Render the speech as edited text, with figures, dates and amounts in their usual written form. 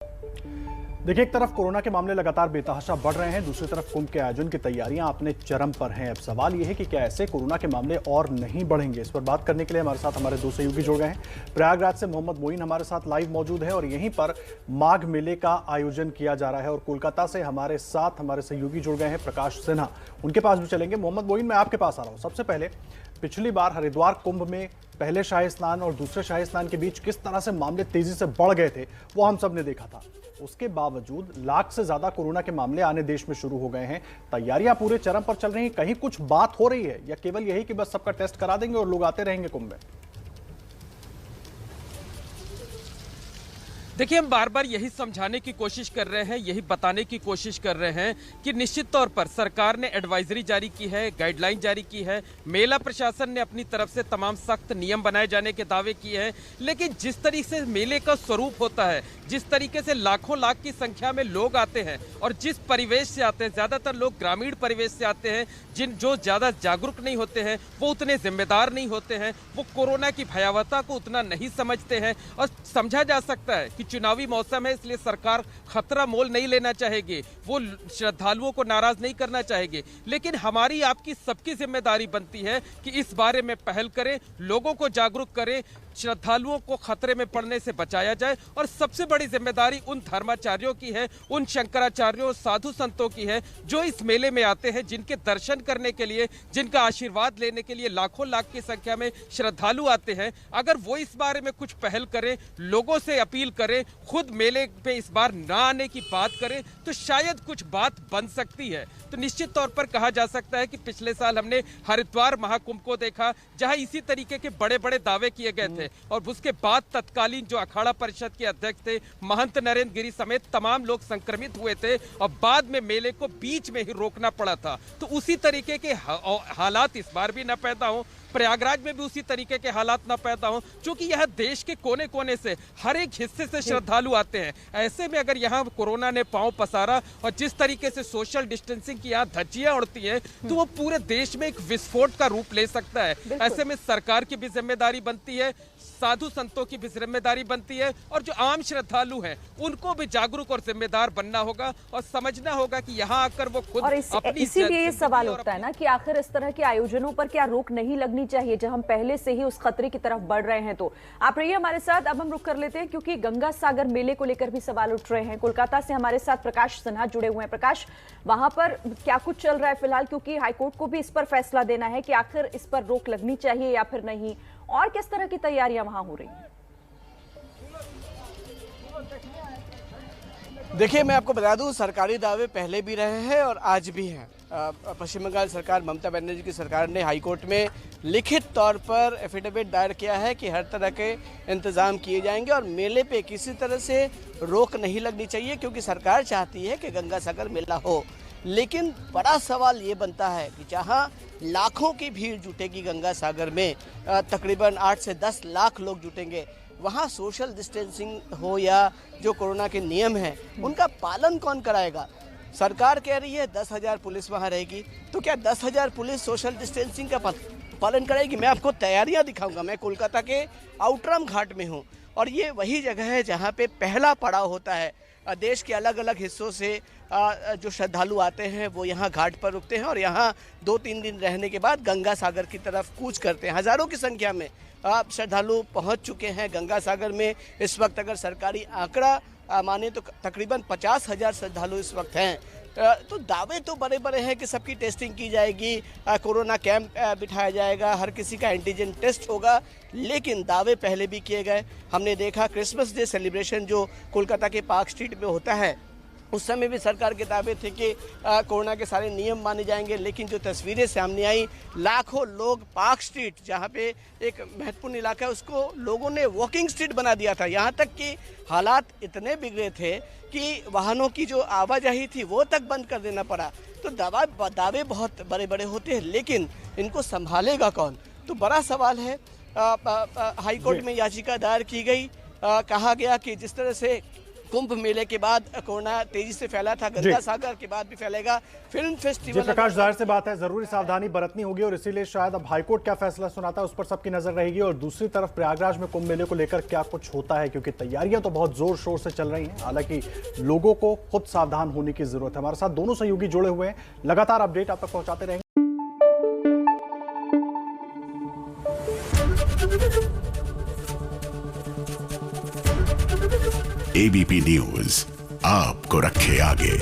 देखिए, एक तरफ कोरोना के मामले लगातार बेतहाशा बढ़ रहे हैं, दूसरी तरफ कुंभ के आयोजन की तैयारियां अपने चरम पर हैं। अब सवाल यह है कि क्या ऐसे कोरोना के मामले और नहीं बढ़ेंगे। इस पर बात करने के लिए हमारे साथ हमारे दो सहयोगी जुड़ गए हैं। प्रयागराज से मोहम्मद मोइन हमारे साथ लाइव मौजूद है और यहीं पर माघ मेले का आयोजन किया जा रहा है। और कोलकाता से हमारे साथ हमारे सहयोगी जुड़ गए हैं प्रकाश सिन्हा, उनके पास भी चलेंगे। मोहम्मद मोइन, मैं आपके पास आ रहा हूँ। सबसे पहले, पिछली बार हरिद्वार कुंभ में पहले शाही स्नान और दूसरे शाही स्नान के बीच किस तरह से मामले तेजी से बढ़ गए थे, वो हम सब ने देखा था। उसके बावजूद लाख से ज्यादा कोरोना के मामले आने देश में शुरू हो गए हैं। तैयारियां पूरे चरम पर चल रही हैं। कहीं कुछ बात हो रही है या केवल यही कि बस सबका टेस्ट करा देंगे और लोग आते रहेंगे कुंभ में? देखिए, हम बार बार यही समझाने की कोशिश कर रहे हैं, यही बताने की कोशिश कर रहे हैं कि निश्चित तौर पर सरकार ने एडवाइजरी जारी की है, गाइडलाइन जारी की है, मेला प्रशासन ने अपनी तरफ से तमाम सख्त नियम बनाए जाने के दावे किए हैं। लेकिन जिस तरीके से मेले का स्वरूप होता है, जिस तरीके से लाखों लाख की संख्या में लोग आते हैं और जिस परिवेश से आते हैं, ज्यादातर लोग ग्रामीण परिवेश से आते हैं, जो ज्यादा जागरूक नहीं होते हैं, वो उतने जिम्मेदार नहीं होते हैं, वो कोरोना की भयावहता को उतना नहीं समझते हैं। और समझा जा सकता है कि चुनावी मौसम है, इसलिए सरकार खतरा मोल नहीं लेना चाहेगी, वो श्रद्धालुओं को नाराज नहीं करना चाहेगी। लेकिन हमारी आपकी सबकी जिम्मेदारी बनती है कि इस बारे में पहल करें, लोगों को जागरूक करें, श्रद्धालुओं को खतरे में पड़ने से बचाया जाए। और सबसे बड़ी जिम्मेदारी उन धर्माचार्यों की है, उन शंकराचार्यों, साधु संतों की है, जो इस मेले में आते हैं, जिनके दर्शन करने के लिए, जिनका आशीर्वाद लेने के लिए लाखों लाख की संख्या में श्रद्धालु आते हैं। अगर वो इस बारे में कुछ पहल करें, लोगों से अपील करें, खुद मेले पे इस बार ना आने की बात करें, तो शायद कुछ बात बन सकती है। तो निश्चित तौर पर कहा जा सकता है कि पिछले साल हमने हरिद्वार महाकुंभ को देखा, जहां इसी तरीके के बड़े बड़े दावे किए गए थे और उसके बाद तत्कालीन जो अखाड़ा परिषद के अध्यक्ष थे महंत नरेंद्र गिरी समेत तमाम लोग संक्रमित हुए थे और बाद में मेले को बीच में ही रोकना पड़ा था। तो उसी तरीके के हालात इस बार भी न पैदा हो, प्रयागराज में भी उसी तरीके के हालात ना पैदा हो, क्योंकि यह देश के कोने कोने से, हर एक हिस्से से श्रद्धालु आते हैं। ऐसे में अगर यहाँ कोरोना ने पांव पसारा और जिस तरीके से सोशल डिस्टेंसिंग की यहाँ धज्जियां उड़ती हैं, तो वो पूरे देश में एक विस्फोट का रूप ले सकता है। ऐसे में सरकार की भी जिम्मेदारी बनती है, साधु संतों की भी जिम्मेदारी बनती है और जो आम श्रद्धालु हैं उनको भी जागरूक और जिम्मेदार बनना होगा और समझना होगा कि यहाँ आकर वो खुद अपनी इसीलिए ये सवाल उठता है ना कि आखिर इस तरह के आयोजनों पर क्या रोक नहीं लगनी चाहिए, जब हम पहले से ही उस खतरे की तरफ बढ़ रहे हैं। तो आप रहिए हमारे साथ, अब हम रुक कर लेते हैं क्योंकि गंगा सागर मेले को लेकर भी सवाल उठ रहे हैं। कोलकाता से हमारे साथ प्रकाश सिन्हा जुड़े हुए हैं। प्रकाश, वहां पर क्या कुछ चल रहा है फिलहाल, क्योंकि हाईकोर्ट को भी इस पर फैसला देना है कि आखिर इस पर रोक लगनी चाहिए या फिर नहीं, और किस तरह की तैयारियां वहां हो रही हैं? देखिए, मैं आपको बता दूं, सरकारी दावे पहले भी रहे हैं और आज भी हैं। पश्चिम बंगाल सरकार, ममता बनर्जी की सरकार ने हाईकोर्ट में लिखित तौर पर एफिडेविट दायर किया है कि हर तरह के इंतजाम किए जाएंगे और मेले पे किसी तरह से रोक नहीं लगनी चाहिए, क्योंकि सरकार चाहती है कि गंगा सागर मेला हो। लेकिन बड़ा सवाल ये बनता है कि जहां लाखों की भीड़ जुटेगी गंगा सागर में, तकरीबन 8 से 10 लाख लोग जुटेंगे, वहाँ सोशल डिस्टेंसिंग हो या जो कोरोना के नियम हैं उनका पालन कौन कराएगा? सरकार कह रही है 10,000 पुलिस वहाँ रहेगी, तो क्या 10,000 पुलिस सोशल डिस्टेंसिंग का पालन करेगी? मैं आपको तैयारियां दिखाऊंगा। मैं कोलकाता के आउटरम घाट में हूँ और ये वही जगह है जहाँ पे पहला पड़ाव होता है। देश के अलग अलग हिस्सों से जो श्रद्धालु आते हैं वो यहाँ घाट पर रुकते हैं और यहाँ 2-3 दिन रहने के बाद गंगा सागर की तरफ कूच करते हैं। हजारों की संख्या में श्रद्धालु पहुँच चुके हैं गंगा सागर में। इस वक्त अगर सरकारी आंकड़ा माने तो तकरीबन 50,000 श्रद्धालु इस वक्त हैं। तो दावे तो बड़े बड़े हैं कि सबकी टेस्टिंग की जाएगी, कोरोना कैंप बिठाया जाएगा, हर किसी का एंटीजन टेस्ट होगा, लेकिन दावे पहले भी किए गए। हमने देखा क्रिसमस डे सेलिब्रेशन जो कोलकाता के पार्क स्ट्रीट में होता है, उस समय भी सरकार के दावे थे कि कोरोना के सारे नियम माने जाएंगे, लेकिन जो तस्वीरें सामने आई, लाखों लोग पार्क स्ट्रीट, जहां पे एक महत्वपूर्ण इलाका है, उसको लोगों ने वॉकिंग स्ट्रीट बना दिया था। यहां तक कि हालात इतने बिगड़े थे कि वाहनों की जो आवाजाही थी वो तक बंद कर देना पड़ा। तो दावे बहुत बड़े बड़े होते हैं, लेकिन इनको संभालेगा कौन? तो बड़ा सवाल है। हाईकोर्ट में याचिका दायर की गई, कहा गया कि जिस तरह से कुंभ मेले के बाद कोरोना तेजी से फैला था, गंगा सागर के बाद भी फैलेगा। फिल्म फेस्टिवल, प्रकाश, जाहिर सी बात है जरूरी सावधानी बरतनी होगी और इसीलिए शायद अब हाईकोर्ट क्या फैसला सुनाता है उस पर सबकी नजर रहेगी। और दूसरी तरफ प्रयागराज में कुंभ मेले को लेकर क्या कुछ होता है, क्योंकि तैयारियां तो बहुत जोर शोर से चल रही हैं। हालांकि लोगों को खुद सावधान होने की जरूरत है। हमारे साथ दोनों सहयोगी जुड़े हुए हैं, लगातार अपडेट आप तक पहुंचाते रहेंगे। एबीपी न्यूज आपको रखे आगे।